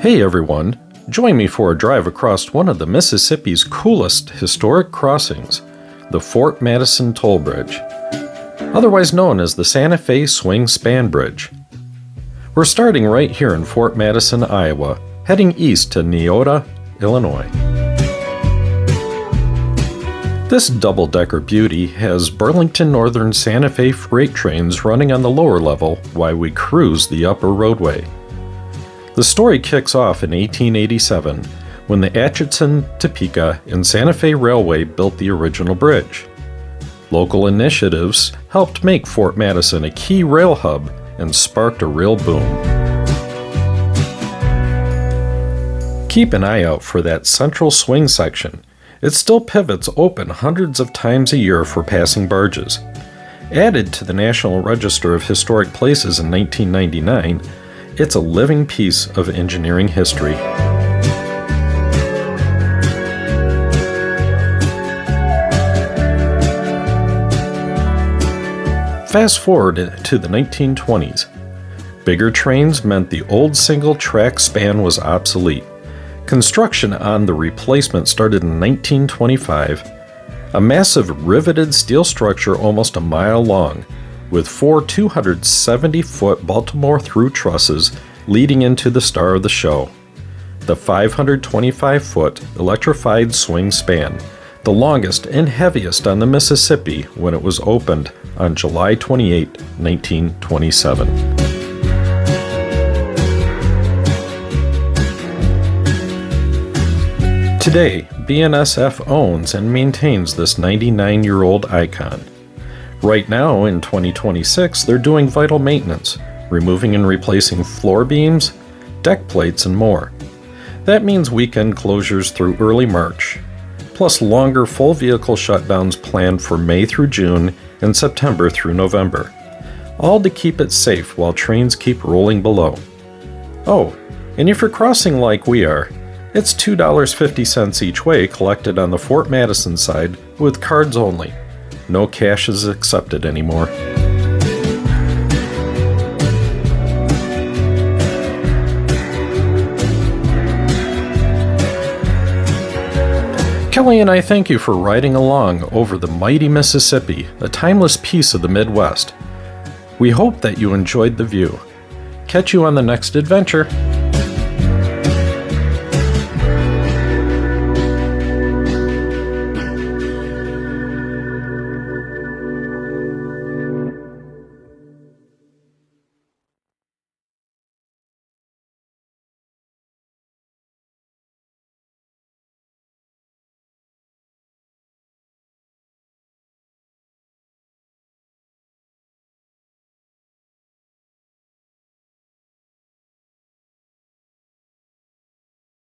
Hey everyone, join me for a drive across one of the Mississippi's coolest historic crossings, the Fort Madison Toll Bridge, otherwise known as the Santa Fe Swing Span Bridge. We're starting right here in Fort Madison, Iowa, heading east to Neoda, Illinois. This double-decker beauty has Burlington Northern Santa Fe freight trains running on the lower level while we cruise the upper roadway. The story kicks off in 1887 when the Atchison, Topeka, and Santa Fe Railway built the original bridge. Local initiatives helped make Fort Madison a key rail hub and sparked a real boom. Keep an eye out for that central swing section. It still pivots open hundreds of times a year for passing barges. Added to the National Register of Historic Places in 1999, it's a living piece of engineering history. Fast forward to the 1920s. Bigger trains meant the old single-track span was obsolete. Construction on the replacement started in 1925. A massive riveted steel structure almost a mile long, with four 270-foot Baltimore through trusses leading into the star of the show. The 525-foot electrified swing span, the longest and heaviest on the Mississippi when it was opened on July 28, 1927. Today, BNSF owns and maintains this 99-year-old icon. Right now, in 2026, they're doing vital maintenance, removing and replacing floor beams, deck plates, and more. That means weekend closures through early March, plus longer full vehicle shutdowns planned for May through June and September through November, all to keep it safe while trains keep rolling below. Oh, and if you're crossing like we are, it's $2.50 each way collected on the Fort Madison side with cards only. No cash is accepted anymore. Kelly and I thank you for riding along over the mighty Mississippi, a timeless piece of the Midwest. We hope that you enjoyed the view. Catch you on the next adventure.